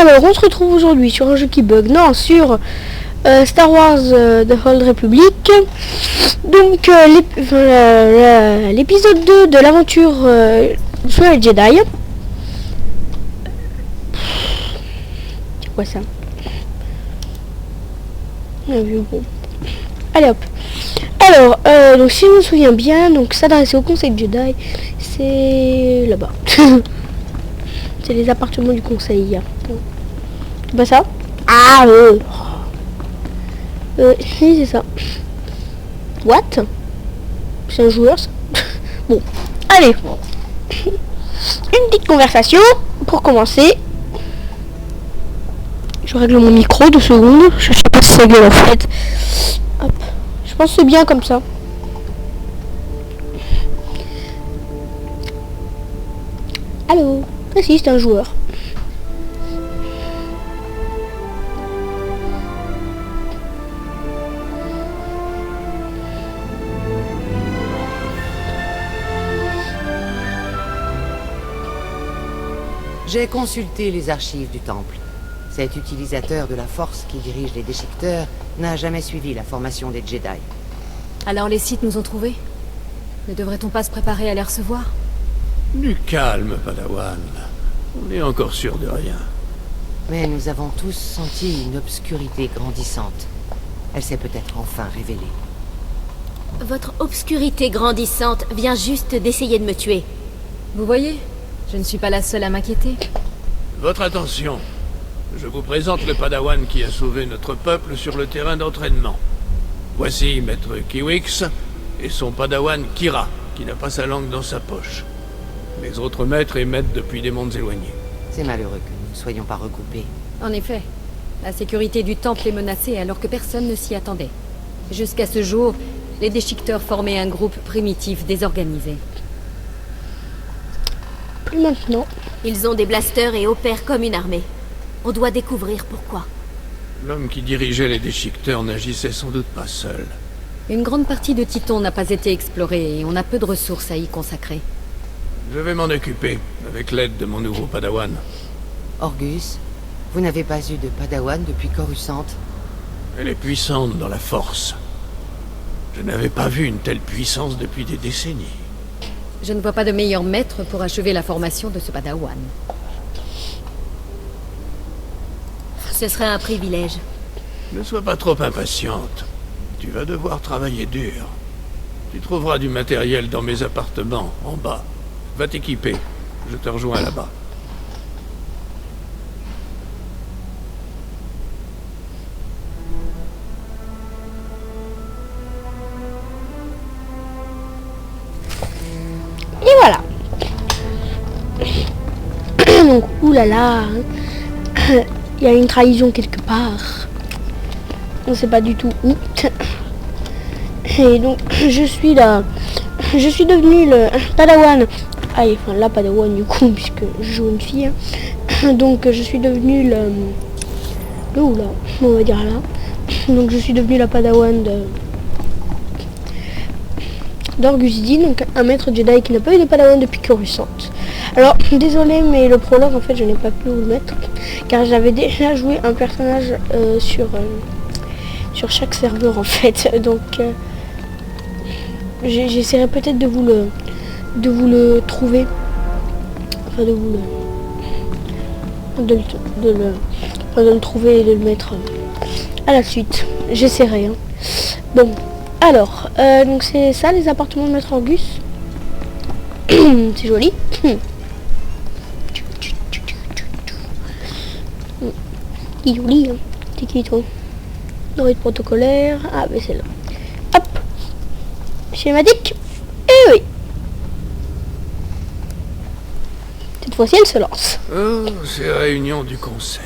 Alors, on se retrouve aujourd'hui sur un jeu qui bug, non, sur Star Wars The Old Republic. Donc, l'épisode 2 de l'aventure sur les Jedi. C'est quoi ça? Bon. Allez hop. Alors, donc si je me souviens bien, donc s'adresser au conseil Jedi, c'est là-bas. C'est les appartements du conseil. C'est pas ça? Ah si c'est ça. What? C'est un joueur ça? Bon, allez. Une petite conversation pour commencer. Je règle mon micro 2 secondes. Je sais pas si ça gueule en fait. Hop. Je pense que c'est bien comme ça. Allô? Ah si, c'est un joueur. J'ai consulté les archives du temple. Cet utilisateur de la force qui dirige les déchiqueteurs n'a jamais suivi la formation des Jedi. Alors les Sith nous ont trouvés? Ne devrait-on pas se préparer à les recevoir? Du calme, Padawan. On n'est encore sûr de rien. Mais nous avons tous senti une obscurité grandissante. Elle s'est peut-être enfin révélée. Votre obscurité grandissante vient juste d'essayer de me tuer. Vous voyez, je ne suis pas la seule à m'inquiéter. Votre attention. Je vous présente le Padawan qui a sauvé notre peuple sur le terrain d'entraînement. Voici Maître Kiwix et son Padawan Kira, qui n'a pas sa langue dans sa poche. Les autres maîtres émettent depuis des mondes éloignés. C'est malheureux que nous ne soyons pas regroupés. En effet, la sécurité du temple est menacée alors que personne ne s'y attendait. Jusqu'à ce jour, les déchiqueteurs formaient un groupe primitif désorganisé. Et maintenant, Ils ont des blasters et opèrent comme une armée. On doit découvrir pourquoi. L'homme qui dirigeait les déchiqueteurs n'agissait sans doute pas seul. Une grande partie de Titon n'a pas été explorée et on a peu de ressources à y consacrer. Je vais m'en occuper, avec l'aide de mon nouveau Padawan. Orgus, vous n'avez pas eu de Padawan depuis Coruscant? Elle est puissante dans la force. Je n'avais pas vu une telle puissance depuis des décennies. Je ne vois pas de meilleur maître pour achever la formation de ce Padawan. Ce serait un privilège. Ne sois pas trop impatiente. Tu vas devoir travailler dur. Tu trouveras du matériel dans mes appartements, en bas. Va t'équiper. Je te rejoins là-bas. et voilà. Donc, oulala. Il y a une trahison quelque part. On sait pas du tout où. Et donc, je suis là. Je suis devenu le Padawan. Ah, enfin, la Padawan du coup, puisque je joue une fille. Donc, je suis devenu le oula, on va dire là. Donc, je suis devenu la Padawan d'Orgus Din, donc un maître Jedi qui n'a pas eu de Padawan depuis Coruscant. Alors, désolé, mais le prologue, en fait, je n'ai pas pu vous le mettre, car j'avais déjà joué un personnage sur chaque serveur, en fait. Donc, j'essaierai peut-être de vous le trouver, enfin de le trouver et de le mettre à la suite. J'essaierai. Hein. Bon, alors, donc c'est ça les appartements de Maître Orgus. C'est joli. C'est joli, hein. C'est qui toi? Dorite protocolaire. Ah, mais c'est là. Hop. Schématique. Et oui. Cette fois-ci, elle se lance. Oh, ces réunions du conseil.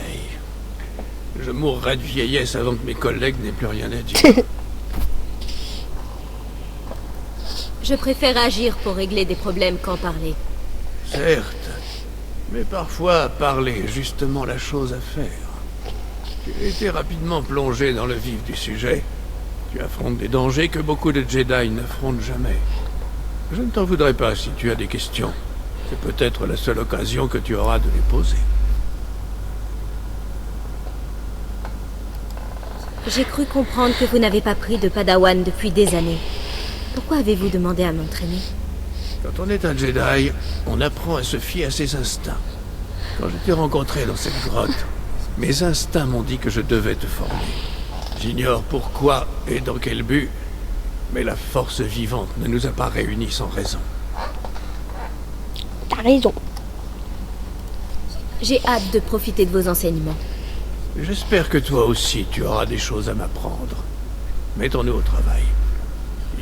Je mourrai de vieillesse avant que mes collègues n'aient plus rien à dire. Je préfère agir pour régler des problèmes qu'en parler. Certes, mais parfois parler est justement la chose à faire. Tu as été rapidement plongé dans le vif du sujet. Tu affrontes des dangers que beaucoup de Jedi n'affrontent jamais. Je ne t'en voudrais pas si tu as des questions. C'est peut-être la seule occasion que tu auras de les poser. J'ai cru comprendre que vous n'avez pas pris de Padawan depuis des années. Pourquoi avez-vous demandé à m'entraîner? Quand on est un Jedi, on apprend à se fier à ses instincts. Quand je t'ai rencontré dans cette grotte, mes instincts m'ont dit que je devais te former. J'ignore pourquoi et dans quel but, mais la force vivante ne nous a pas réunis sans raison. T'as raison. J'ai hâte de profiter de vos enseignements. J'espère que toi aussi tu auras des choses à m'apprendre. Mettons-nous au travail.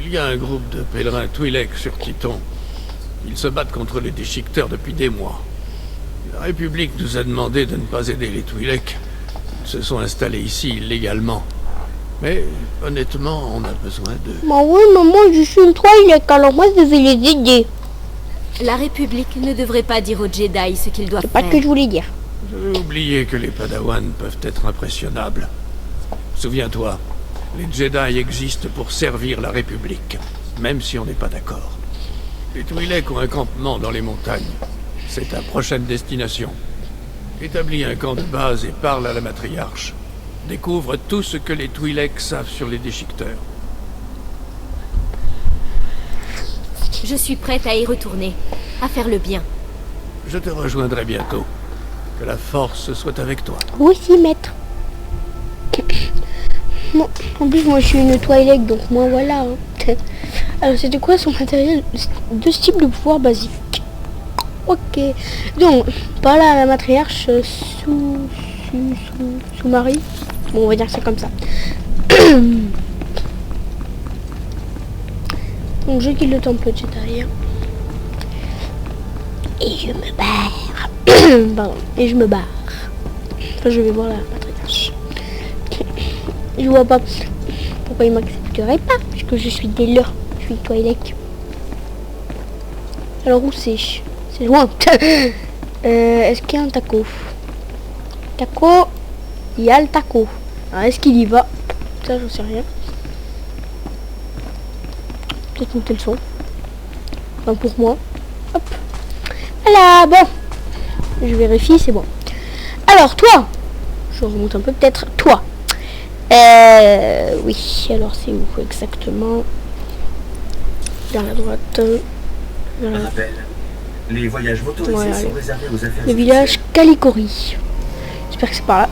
Il y a un groupe de pèlerins Twi'lek sur Titon. Ils se battent contre les déchiqueteurs depuis des mois. La République nous a demandé de ne pas aider les Twi'lek. Ils se sont installés ici illégalement. Mais honnêtement, on a besoin d'eux. Bah oui, maman, je suis une Twi'lek, alors moi je vais les aider. La République ne devrait pas dire aux Jedi ce qu'ils doivent C'est pas faire. ce que je voulais dire. J'avais oublié que les Padawan peuvent être impressionnables. Souviens-toi, les Jedi existent pour servir la République, même si on n'est pas d'accord. Les Twi'lek ont un campement dans les montagnes. C'est ta prochaine destination. Établis un camp de base et parle à la matriarche. Découvre tout ce que les Twi'lek savent sur les déchiqueteurs. Je suis prête à y retourner, à faire le bien. Je te rejoindrai bientôt. Que la force soit avec toi. Vous aussi, maître. Bon, en plus, moi je suis une Twi'lek, donc moi voilà. Hein. Alors, c'était quoi son matériel? Deux types de pouvoir basiques. Ok. Donc, par là, la matriarche sous-Marie. Bon, on va dire ça comme ça. Donc, je quitte le temple Jedi. Et je me barre. Pardon. Et je me barre. Enfin, je vais voir la matriarche. Je vois pas pourquoi il m'accepterait pas, puisque je suis des leurs. Je suis Twi'lek. Alors où c'est? C'est loin. Est-ce qu'il y a un taco? Taco. Il y a le taco. Alors est-ce qu'il y va? Ça j'en sais rien. Peut-être monter le son. Enfin pour moi. Hop. Voilà, bon. Je vérifie, c'est bon. Alors toi. Je remonte un peu peut-être. Toi. Oui, alors c'est où exactement? Vers la droite. Vers la... Rappel. Les voyages motorisés Ouais, sont allez. réservés aux affaires Le village Calicori. J'espère que c'est par là.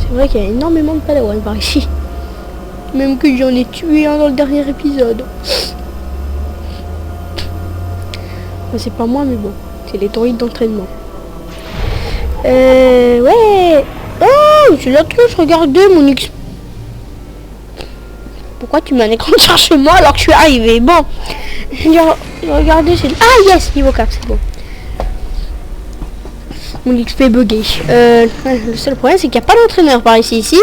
C'est vrai qu'il y a énormément de Padawan par ici. Même que j'en ai tué un dans le dernier épisode. Enfin, c'est pas moi, mais bon. C'est les droïdes d'entraînement. Ouais. Oh, c'est l'autre truc, regardez mon X. Pourquoi tu mets un écran de chargement alors que je suis arrivé? Bon. Regardez, c'est... Ah yes, niveau 4, c'est bon. Mon XP bugué. Le seul problème, c'est qu'il n'y a pas d'entraîneur par ici.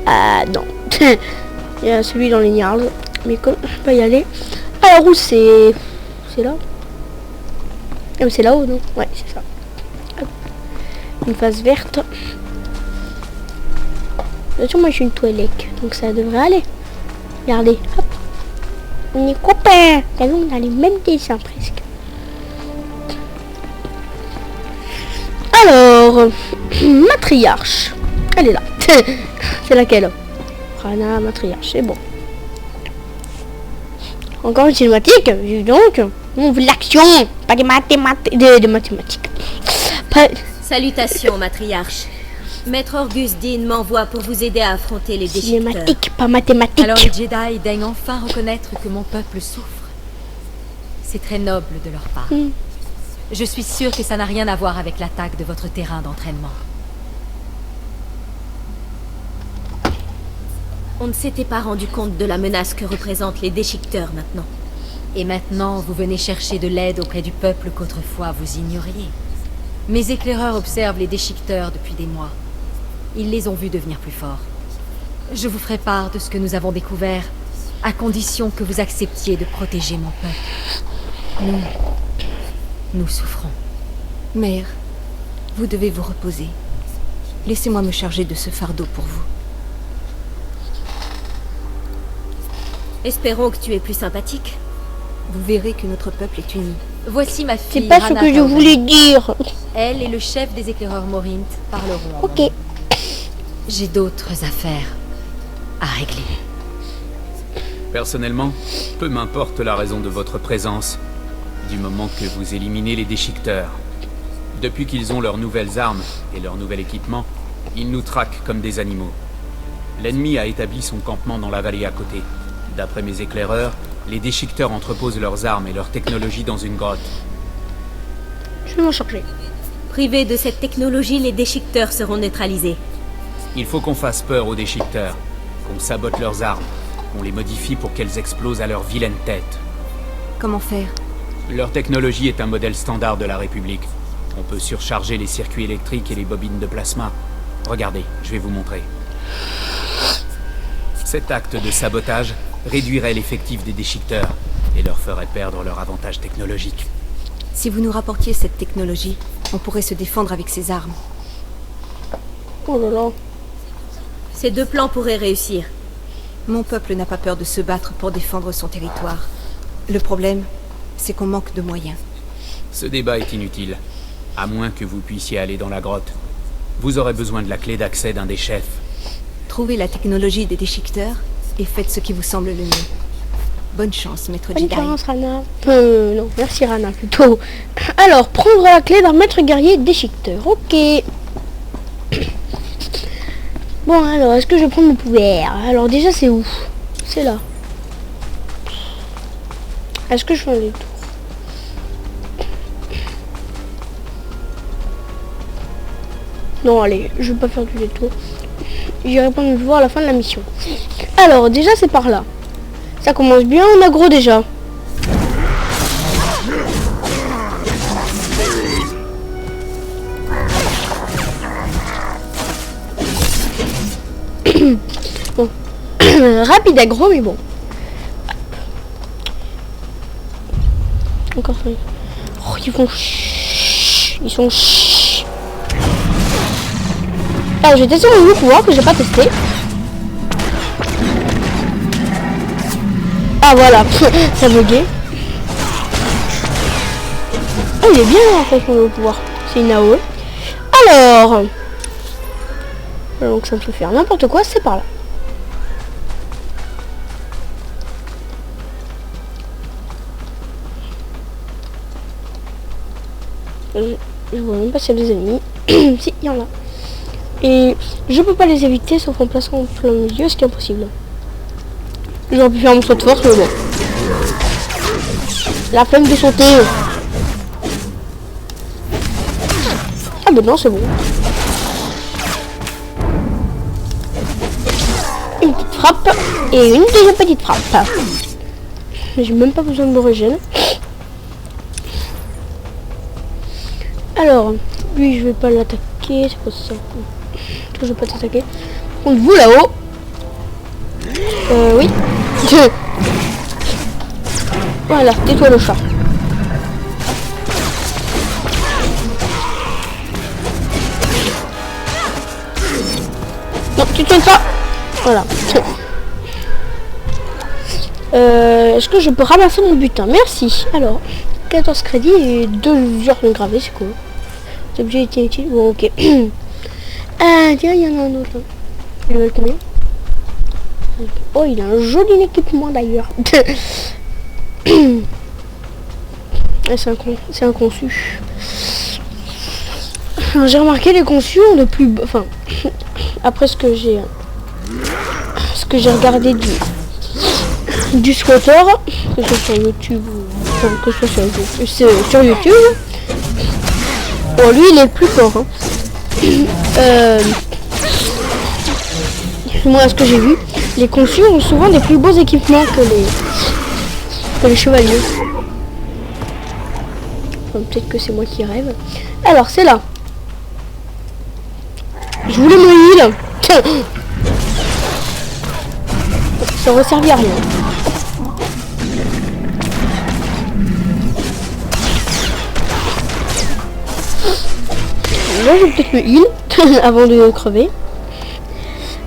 Ah non. Il y a celui dans les Niards. Mais comme je peux pas y aller. Alors où c'est... C'est là? Ah mais c'est là-haut, non? Ouais, c'est ça. Hop. Une phase verte. Bien sûr, moi je suis une Twi'lek, donc ça devrait aller. Regardez, hop. On est copains. T'as vu, on a les mêmes dessins presque. Alors, matriarche. Elle est là. C'est laquelle? Rana, matriarche, c'est bon. Encore une cinématique, dis donc. On veut de l'action, pas des mathématiques. De mathématiques. Pas... Salutations, matriarche. Maître Orgus Dean m'envoie pour vous aider à affronter les déchiqueteurs. Cinématique, pas mathématiques. Alors les Jedi daignent enfin reconnaître que mon peuple souffre. C'est très noble de leur part. Je suis sûre que ça n'a rien à voir avec l'attaque de votre terrain d'entraînement. On ne s'était pas rendu compte de la menace que représentent les déchiqueteurs maintenant. Et maintenant, vous venez chercher de l'aide auprès du peuple qu'autrefois vous ignoriez. Mes éclaireurs observent les déchiqueteurs depuis des mois. Ils les ont vus devenir plus forts. Je vous ferai part de ce que nous avons découvert, à condition que vous acceptiez de protéger mon peuple. Nous souffrons. Mère, vous devez vous reposer. Laissez-moi me charger de ce fardeau pour vous. Espérons que tu es plus sympathique. vous verrez que notre peuple est uni. Voici ma C'est fille. pas ce Rana que je Tauben. voulais dire. Elle et le chef des éclaireurs Morint parleront en mon Ok. nom. J'ai d'autres affaires à régler. Personnellement, peu m'importe la raison de votre présence, du moment que vous éliminez les déchiqueteurs. Depuis qu'ils ont leurs nouvelles armes et leur nouvel équipement, ils nous traquent comme des animaux. L'ennemi a établi son campement dans la vallée à côté. D'après mes éclaireurs, les déchiqueteurs entreposent leurs armes et leur technologie dans une grotte. Je vais m'en charger. Privés de cette technologie, les déchiqueteurs seront neutralisés. Il faut qu'on fasse peur aux déchiqueteurs, qu'on sabote leurs armes, qu'on les modifie pour qu'elles explosent à leur vilaine tête. Comment faire? Leur technologie est un modèle standard de la République. On peut surcharger les circuits électriques et les bobines de plasma. Regardez, je vais vous montrer. Cet acte de sabotage réduirait l'effectif des déchiqueteurs et leur ferait perdre leur avantage technologique. Si vous nous rapportiez cette technologie, on pourrait se défendre avec ces armes. Oh là là. Ces deux plans pourraient réussir. Mon peuple n'a pas peur de se battre pour défendre son territoire. Le problème, c'est qu'on manque de moyens. Ce débat est inutile, à moins que vous puissiez aller dans la grotte. Vous aurez besoin de la clé d'accès d'un des chefs. Trouvez la technologie des déchiqueteurs et faites ce qui vous semble le mieux. Bonne chance, maître Bonne Jedi. chance, Rana. Non, merci Rana plutôt. Alors, prendre la clé d'un maître guerrier déchiqueteur. Ok. Bon, alors, est-ce que je vais prendre mon pouvoir? Alors, déjà, c'est où? C'est là. Est-ce que je fais un détour? Non, allez, je vais pas faire du détour. J'irai prendre mon pouvoir à la fin de la mission. Alors, déjà, c'est par là. Ça commence bien en aggro déjà. Bon. Rapide aggro, mais bon. Encore ça. Oh, ils font chut. Ils sont chut. Alors, je vais tester mon nouveau pouvoir que j'ai pas testé. Ah voilà, ça buguait. Oh, il est bien en fait mon nouveau pouvoir. C'est une AOE. Alors, donc ça me fait faire n'importe quoi, c'est par là. Je vois même pas s'il y a des ennemis. Si, il y en a. Et je peux pas les éviter sauf en plaçant en plein milieu, ce qui est impossible. J'aurais pu faire mon saut de force, mais bon. La flemme de sauter. Ah ben non, c'est bon. Une petite frappe et une deuxième petite frappe. J'ai même pas besoin de me régénérer. Alors, lui je vais pas l'attaquer, c'est pas ça. Je vais pas t'attaquer. Par contre, vous là-haut. Oui. Voilà, tais-toi le chat. Non, tu te pas. Voilà. Est-ce que je peux ramasser mon butin? Merci. Alors, 14 crédits et 2 heures de gravé, c'est cool. C'est objet utile. Bon, ok. Ah, tiens, il y en a un autre là. Il veut combien? Oh, il a un joli équipement d'ailleurs. C'est un conçu. J'ai remarqué les conçus ont de plus... Enfin, après ce que j'ai regardé du squatter, que ce soit sur YouTube enfin, que ce soit sur YouTube. Bon, lui, il est le plus fort. Hein. Moi, ce que j'ai vu, les conçus ont souvent des plus beaux équipements que les chevaliers. Enfin, peut-être que c'est moi qui rêve. Alors, c'est là. Je voulais mon heal. Tiens. Ça aurait servi à rien. Là, je vais peut-être me heal avant de crever.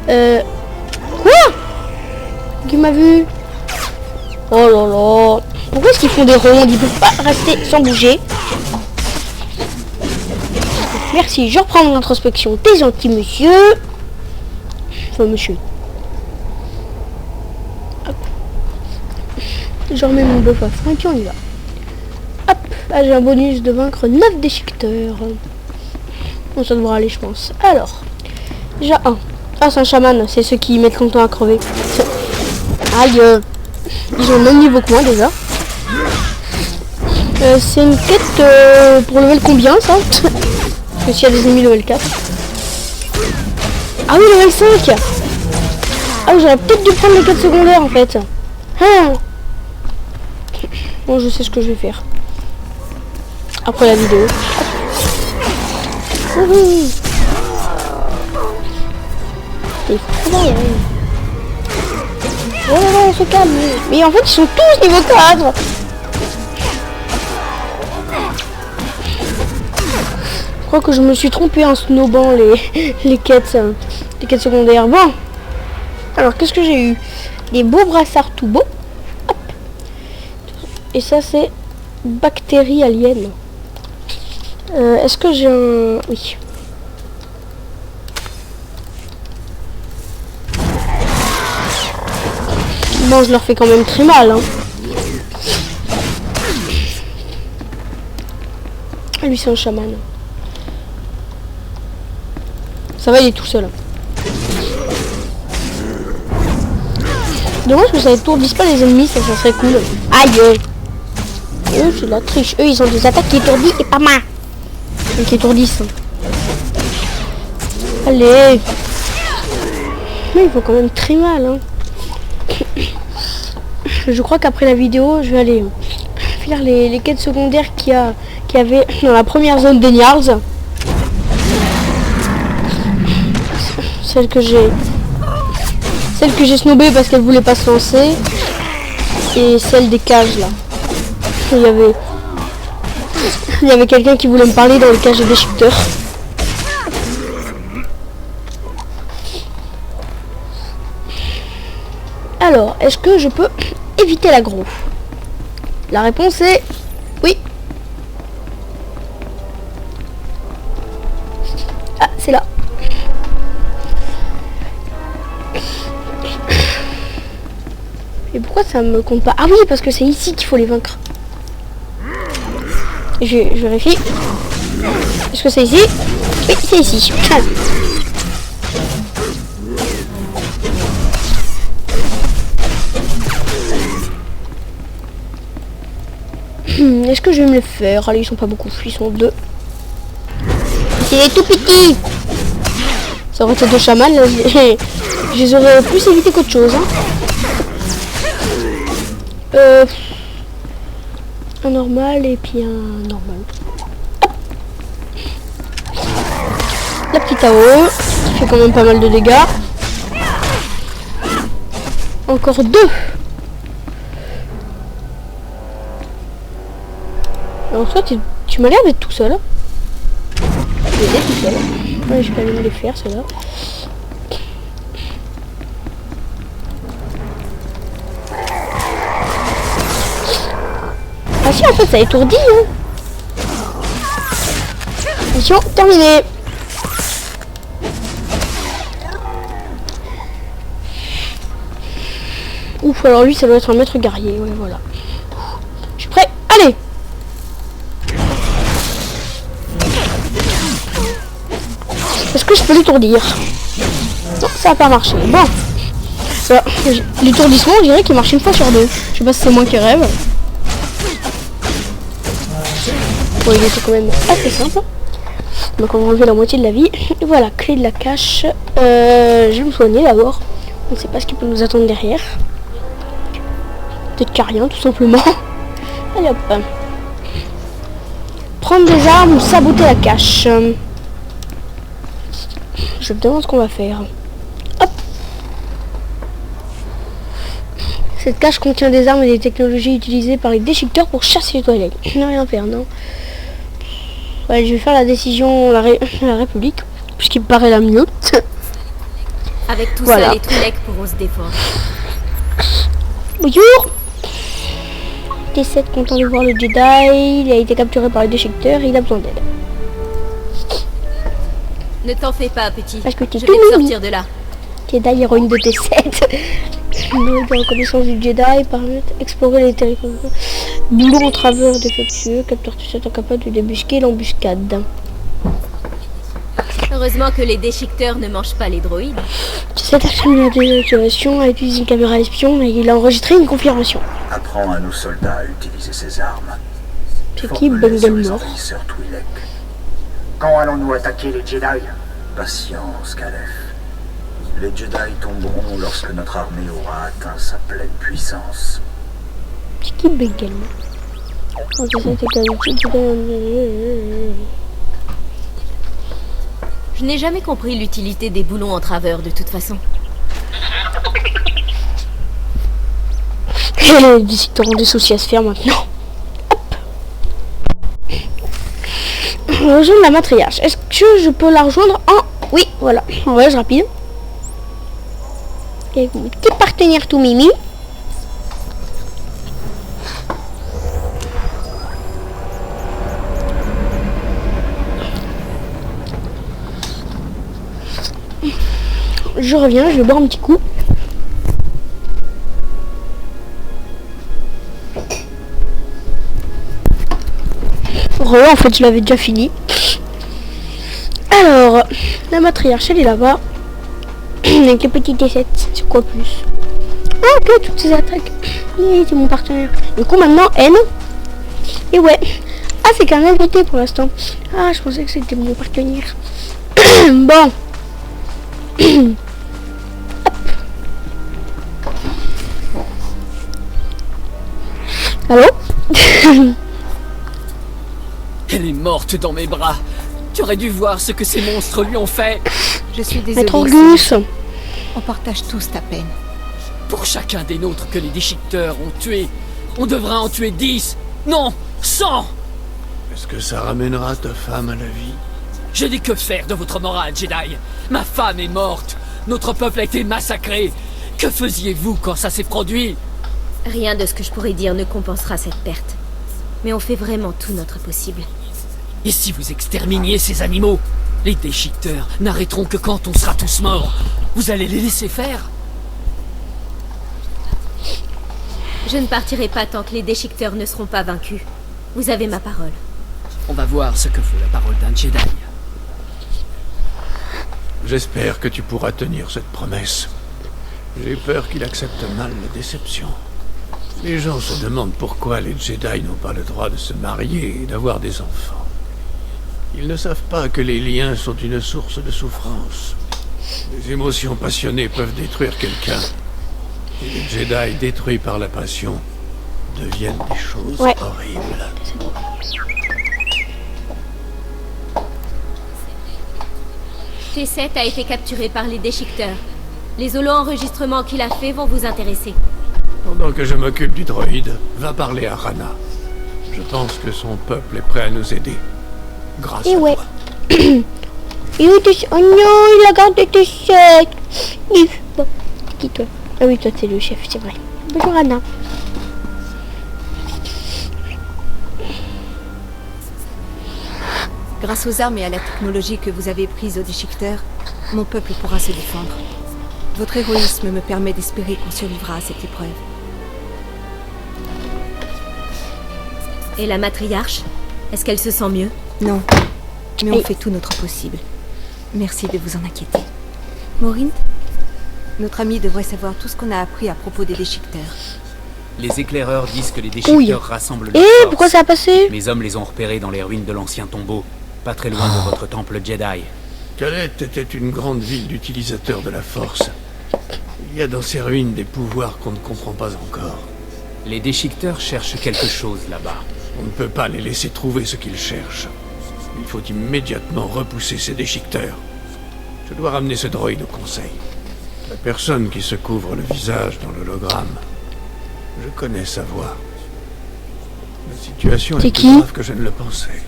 Quoi? Qui m'a vu? Oh là là. Pourquoi est-ce qu'ils font des rondes? Ils peuvent pas rester sans bouger. Merci, je reprends mon introspection. T'es gentil, monsieur. Enfin, monsieur. Hop. Je remets mon bœuf à fond et puis on y va. Hop, là j'ai un bonus de vaincre 9 déchiqueteurs. Bon, ça devrait aller, je pense. Alors, déjà un. Ah, c'est un chaman, c'est ceux qui mettent longtemps à crever. Aïe, ils ont le même niveau que moi déjà. C'est une quête pour level combien ça? Parce que s'il y a des ennemis level 4. Ah oui, level 5. Ah oui, j'aurais peut-être dû prendre les quêtes secondaires en fait. Ah. Bon, je sais ce que je vais faire. Après la vidéo. Oui. C'est trop bien. Oh, on se calme. Mais en fait, ils sont tous niveau 4. Je crois que je me suis trompé en snowbant les quêtes secondaires. Bon. Alors, qu'est-ce que j'ai eu? Des beaux brassards tout beaux. Hop. Et ça, c'est bactéries alien. Est-ce que j'ai un... Oui. Bon, je leur fais quand même très mal, hein. Lui, c'est un chaman. Ça va, il est tout seul. Dommage que ça étourdisse pas les ennemis, ça serait cool. Aïe! Eux, c'est de la triche. Eux, ils ont des attaques qui étourdissent et pas mal. Et qui étourdissent. Allez! Mais il faut quand même très mal, hein. Je crois qu'après la vidéo, je vais aller faire les quêtes secondaires qu'il y avait dans la première zone des Gnarls. Celle que j'ai snobée parce qu'elle voulait pas se lancer. Et celle des cages là. Il y avait quelqu'un qui voulait me parler dans les cages des déchiqueteurs. Alors, est-ce que je peux éviter l'aggro? La réponse est oui. Ah, c'est là. Et pourquoi ça me compte pas? Ah oui, parce que c'est ici qu'il faut les vaincre. Je vérifie. Est-ce que c'est ici? Oui, c'est ici. Ah. Est-ce que je vais me les faire? Allez, ils sont pas beaucoup, ils sont 2. C'est tout petit. Ça aurait été 2 chamans, là, je les aurais plus évité qu'autre chose. Hein. Un normal et puis un normal. Hop. La petite AO, qui fait quand même pas mal de dégâts. Encore 2. Alors toi, tu m'as l'air d'être tout seul. J'étais tout seul. Ouais, j'ai pas bien les faire, ceux-là. Ah si, en fait, ça étourdit, hein. Mission terminée. Ouf, alors lui, ça doit être un maître guerrier. Ouais, voilà. Je suis prêt. Allez. Est-ce que je peux l'étourdir? Non, ça n'a pas marché. Bon. L'étourdissement, on dirait qu'il marche une fois sur 2. Je sais pas si c'est moi qui rêve. Bon, il était quand même assez simple. Donc on va enlever la moitié de la vie. Et voilà, clé de la cache. Je vais me soigner d'abord. On ne sait pas ce qui peut nous attendre derrière. Peut-être qu'il n'y a rien, tout simplement. Allez hop. Prendre des armes ou saboter la cache. Je me demande ce qu'on va faire. Hop. Cette cache contient des armes et des technologies utilisées par les déchiqueteurs pour chasser les toilettes. Je n'ai rien à faire, non. Ouais, je vais faire la décision la République, puisqu'il me paraît la mieux. Avec tout Voilà. ça, les Twi'lek pourront se défendre. Bonjour. T7 content de voir le Jedi. Il a été capturé par le déchiqueteur et il a besoin d'aide. Ne t'en fais pas, petit. Parce que t'es Je tout vais te mimi. sortir de là. Jedi, héroïne de T7. De reconnaissance du Jedi, permettre explorer les territoires. Boulot en travers défectueux, capteur T7 incapable de débusquer l'embuscade. Heureusement que les déchiqueteurs ne mangent pas les droïdes. T7 a terminé la désactivation, a utilisé une caméra espion et il a enregistré une confirmation. Apprends à nos soldats à utiliser ces armes. C'est qui Forme-les sur les Bungle mort? envahisseurs Twi'lek. Quand allons-nous attaquer les Jedi? Patience, Calef. Les Jedi tomberont lorsque notre armée aura atteint sa pleine puissance. C'est qui Bungle mort? Oh, T7 est Je n'ai jamais compris l'utilité des boulons en travers de toute façon. Les déchiqueteurs ont des soucis à se faire maintenant. Rejoindre la matriarche. Est-ce que je peux la rejoindre en... Oui, voilà. En voyage rapide. Et mon petit partenaire tout mimi. Je reviens, je vais boire un petit coup. En fait, je l'avais déjà fini. Alors, la matriarche, elle est là-bas. Avec le petit T7, c'est quoi plus? Ah, ok, toutes ces attaques. C'est mon partenaire. Du coup, maintenant, N. Et ouais. Ah, c'est qu'un invité pour l'instant. Ah, je pensais que c'était mon partenaire. Bon. Allô? Elle est morte dans mes bras. Tu aurais dû voir ce que ces monstres lui ont fait. Je suis désolée. Maître Orgus. On partage tous ta peine. Pour chacun des nôtres que les déchiqueteurs ont tué, on devra en tuer 10. Non, 100. Est-ce que ça ramènera ta femme à la vie? Je dis que faire de votre morale, Jedi? Ma femme est morte. Notre peuple a été massacré. Que faisiez-vous quand ça s'est produit? Rien de ce que je pourrais dire ne compensera cette perte. Mais on fait vraiment tout notre possible. Et si vous exterminiez ces animaux? Les déchiqueteurs n'arrêteront que quand on sera tous morts. Vous allez les laisser faire? Je ne partirai pas tant que les déchiqueteurs ne seront pas vaincus. Vous avez ma parole. On va voir ce que vaut la parole d'un Jedi. J'espère que tu pourras tenir cette promesse. J'ai peur qu'il accepte mal la déception. Les gens se demandent pourquoi les Jedi n'ont pas le droit de se marier et d'avoir des enfants. Ils ne savent pas que les liens sont une source de souffrance. Les émotions passionnées peuvent détruire quelqu'un. Et les Jedi détruits par la passion deviennent des choses horribles. T7 a été capturé par les déchiqueteurs. Les holo-enregistrements qu'il a fait vont vous intéresser. Pendant que je m'occupe du droïde, va parler à Rana. Je pense que son peuple est prêt à nous aider. Grâce à toi. Et où t'es... Oh non, il a gardé T7. Bon, qui toi? Ah oui, toi c'est le chef, c'est vrai. Bonjour Anna. Grâce aux armes et à la technologie que vous avez prise aux déchiqueteurs, mon peuple pourra se défendre. Votre héroïsme me permet d'espérer qu'on survivra à cette épreuve. Et la matriarche? Est-ce qu'elle se sent mieux? Non, mais on fait tout notre possible. Merci de vous en inquiéter. Maureen, notre ami devrait savoir tout ce qu'on a appris à propos des déchiqueteurs. Les éclaireurs disent que les déchiqueteurs rassemblent leurs forces. Pourquoi ça a passé? Mes hommes les ont repérés dans les ruines de l'ancien tombeau, pas très loin de votre temple Jedi. Calette était une grande ville d'utilisateurs de la Force. Il y a dans ces ruines des pouvoirs qu'on ne comprend pas encore. Les déchiqueteurs cherchent quelque chose là-bas. On ne peut pas les laisser trouver ce qu'ils cherchent. Il faut immédiatement repousser ces déchiqueteurs. Je dois ramener ce droïde au conseil. La personne qui se couvre le visage dans l'hologramme. Je connais sa voix. La situation est plus grave que je ne le pensais.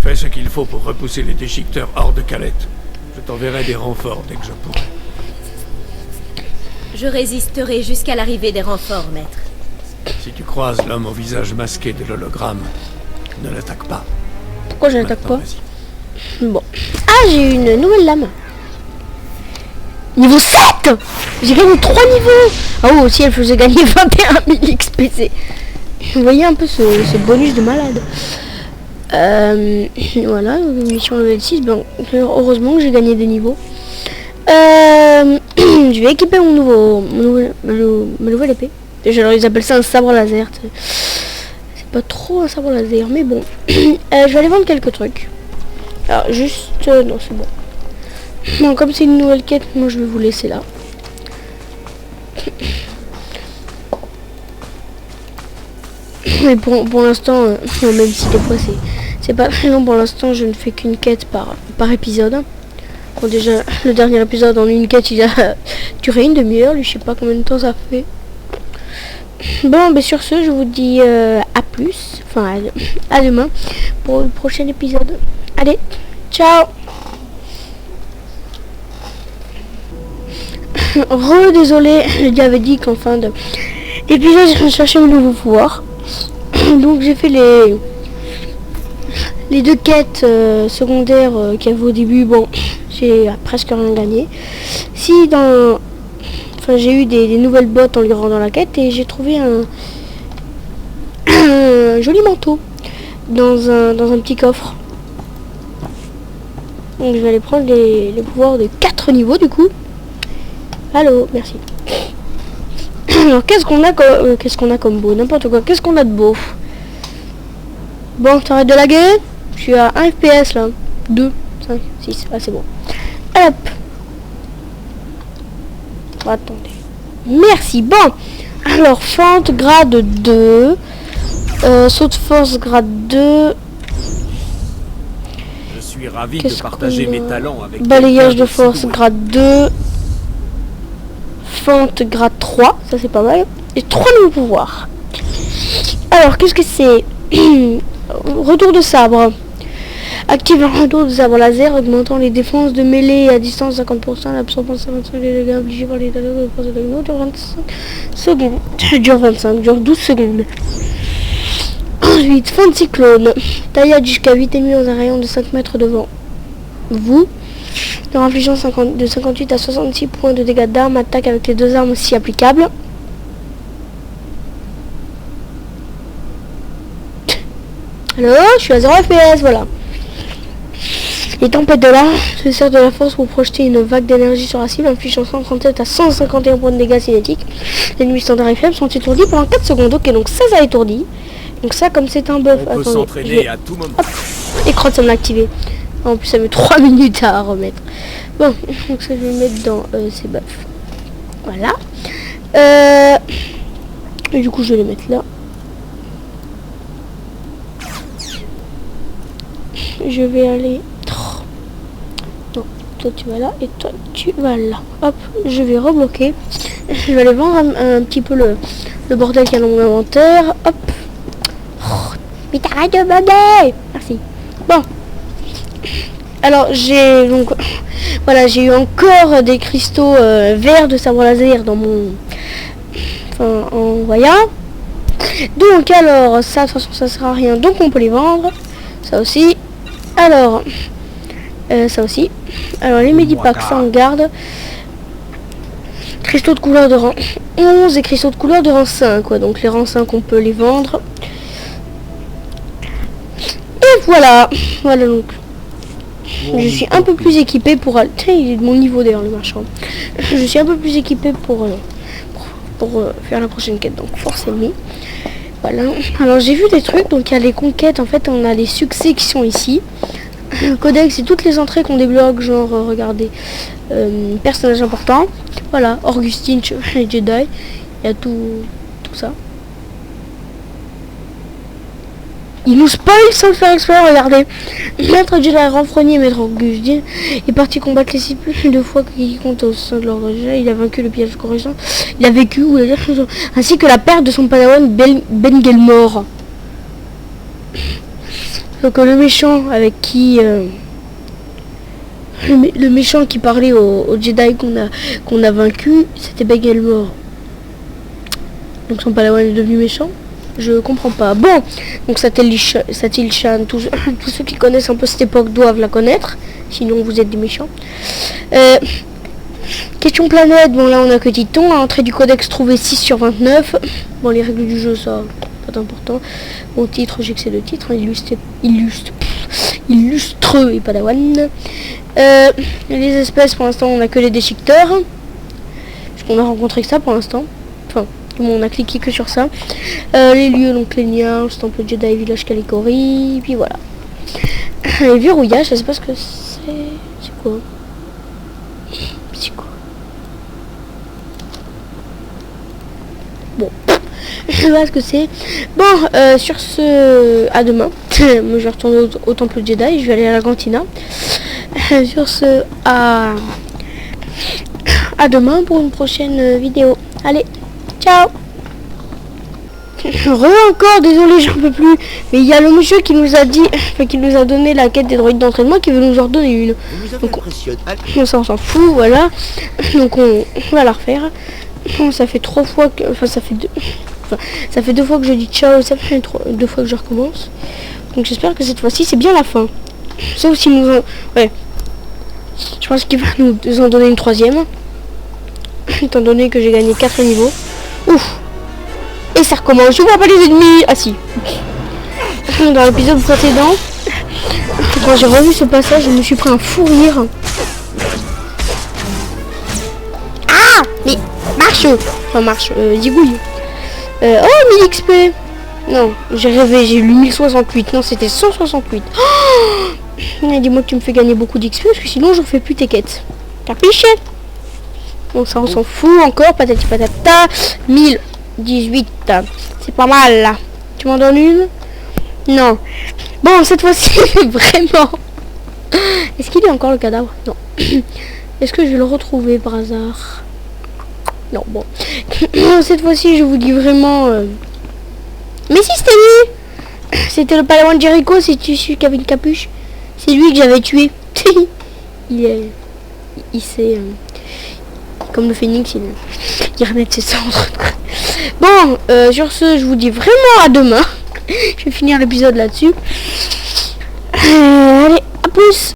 Fais ce qu'il faut pour repousser les déchiqueteurs hors de Calette. Je t'enverrai des renforts dès que je pourrai. Je résisterai jusqu'à l'arrivée des renforts, maître. Si tu croises l'homme au visage masqué de l'hologramme, ne l'attaque pas. Pourquoi je n'attaque pas? Maintenant, vas-y. Bon. Ah, j'ai une nouvelle lame. Niveau 7. J'ai gagné 3 niveaux. Ah oui, aussi elle faisait gagner 21 000 XPC. Vous voyez un peu ce bonus de malade. Voilà, mission level 6. Bon, heureusement que j'ai gagné des niveaux. Je vais équiper ma nouvelle épée. Déjà, ils appellent ça un sabre laser. C'est pas trop un sabre laser, mais bon. Je vais aller vendre quelques trucs. Alors, juste... non, c'est bon. Non, comme c'est une nouvelle quête, moi je vais vous laisser là. Mais pour l'instant, même si des fois c'est pas très long, pour l'instant je ne fais qu'une quête par épisode. Bon, déjà le dernier épisode en une quête il a duré une demi-heure, je sais pas combien de temps ça fait. Bon, mais sur ce je vous dis à plus, enfin à demain pour le prochain épisode. Allez, ciao. Désolé, je avais dit qu'en fin de l'épisode je cherchais un nouveau pouvoir. Donc j'ai fait les deux quêtes secondaires qu'il y avait au début. Bon, j'ai presque rien gagné. Enfin j'ai eu des nouvelles bottes en lui rendant la quête et j'ai trouvé un joli manteau dans un petit coffre. Donc je vais aller prendre les pouvoirs de 4 niveaux du coup. Allô, merci. Alors qu'est-ce qu'on a comme beau? N'importe quoi. Qu'est-ce qu'on a de beau? Bon, t'arrêtes de laguer. Je suis à 1 FPS là. 2, 5, 6. Ah, c'est bon. Hop. Attendez. Merci. Bon. Alors, fente grade 2. Saut de force grade 2. Je suis ravi de partager mes talents avec balayage de force grade 2. Fente grade 3, ça c'est pas mal. Et 3 nouveaux pouvoirs. Alors, qu'est-ce que c'est? Retour de sabre. Active un retour de sabre laser, augmentant les défenses de mêlée à distance 50%, l'absorbance 25 des dégâts obligés par les dégâts de force de techno dure 25 secondes. Dure 25, dure 12 secondes. Ensuite, fente cyclone. Taillade jusqu'à 8 ennemis dans un rayon de 5 mètres devant vous. Leur infligeant de 58 à 66 points de dégâts d'armes, attaque avec les deux armes aussi applicables. Alors, je suis à 0 FPS, voilà. Les tempêtes de l'air se servent de la force pour projeter une vague d'énergie sur la cible, infligeant 137 à 151 points de dégâts cinétiques. Les ennemis standards et faibles sont étourdis pendant 4 secondes. Ok, donc ça a étourdi. Donc ça, comme c'est un buff... On peut s'entraîner à tout moment. Hop, et crotte, ça me l'a activé. En plus ça met 3 minutes à remettre. Bon, donc ça je vais mettre dans ces buffs. Voilà. Et du coup je vais les mettre là. Je vais aller... Non, toi tu vas là et toi tu vas là. Hop, je vais rebloquer. Je vais aller vendre un petit peu le bordel qu'il y a dans mon inventaire. Hop. Oh, mais t'arrêtes de bander. Merci. Bon. Alors j'ai donc voilà, j'ai eu encore des cristaux verts de sabre laser dans mon en voyant. Donc alors ça de toute façon ça sert à rien, donc on peut les vendre. Ça aussi. Alors ça aussi. Alors les medipacks ça on garde. Cristaux de couleur de rang 11 et cristaux de couleur de rang 5 quoi. Donc les rangs 5 on peut les vendre. Et voilà. Voilà donc. Je suis un peu plus équipé pour... il est de mon niveau d'ailleurs le marchand. Je suis un peu plus équipé pour faire la prochaine quête. Donc force ennemie. Voilà. Alors j'ai vu des trucs. Donc il y a les conquêtes. En fait on a les succès qui sont ici. Codex c'est toutes les entrées qu'on débloque. Genre regardez. Personnages importants. Voilà. Augustine, les Jedi. Il y a tout ça. Il nous spoil sans le faire exprès, regardez. Maître Jedi renfrogné, Maître Augustine est parti combattre les cibles plus de fois qu'il compte au sein de l'ordre Jedi. Il a vaincu le piège corrigant. Il a vécu, ainsi que la perte de son padawan Ben Gelmore. Donc le méchant avec qui... le méchant qui parlait au Jedi qu'on a vaincu, c'était Ben Gelmore. Donc son padawan est devenu méchant. Je comprends pas. Bon, donc Satil Shan, tous ceux qui connaissent un peu cette époque doivent la connaître. Sinon vous êtes des méchants. Question planète, bon là on a que Titon. Entrée du codex trouvé 6 sur 29. Bon, les règles du jeu, ça, pas important. Mon titre, j'ai que c'est le titre. Illustreux et padawan. Les espèces, pour l'instant, on a que les déchiqueteurs. Parce qu'on a rencontré que ça pour l'instant. Enfin, on a cliqué que sur ça. Les lieux, donc les liens, le temple Jedi, village Calicori, puis voilà. Les verrouillages, je sais pas ce que c'est. C'est quoi? C'est quoi? Bon, je sais pas ce que c'est. Bon, sur ce, à demain. Moi, je vais retourner au temple Jedi. Je vais aller à la cantina. Sur ce, à demain pour une prochaine vidéo. Allez, ciao. Encore, désolé, j'en peux plus. Mais il y a le monsieur qui nous a dit, enfin qui nous a donné la quête des droïdes d'entraînement, qui veut nous en redonner une. Donc, on s'en fout, voilà. Donc on va la refaire. Ça fait 3 fois que, enfin ça fait 2 fois que je dis ciao, ça fait 2 fois que je recommence. Donc j'espère que cette fois-ci c'est bien la fin. Sauf si nous en... Ouais. Je pense qu'il va nous en donner une 3e. Étant donné que j'ai gagné 4 niveaux. Ouf. Et ça recommence. Je vois pas les ennemis. Ah si. Dans l'épisode précédent, quand j'ai revu ce passage, je me suis pris un fou rire. Ah, mais marche. Enfin marche. Zigouille. Oh 1000 XP. Non, j'ai rêvé, j'ai lu 1068. Non, c'était 168. Oh, dis-moi que tu me fais gagner beaucoup d'XP parce que sinon j'en fais plus tes quêtes. Capiche? Bon, ça on s'en fout encore. Patati patata. 1018. C'est pas mal là. Tu m'en donnes une? Non. Bon, cette fois-ci, vraiment. Est-ce qu'il y a encore le cadavre? Non. Est-ce que je vais le retrouver par hasard? Non, bon. Cette fois-ci, je vous dis vraiment... Mais si, c'était lui! C'était le padawan de Jericho, c'est celui qui avait une capuche. C'est lui que j'avais tué. Il s'est... comme le phénix, il remet de ses cendres. Bon, sur ce, je vous dis vraiment à demain. Je vais finir l'épisode là-dessus. Allez, à plus!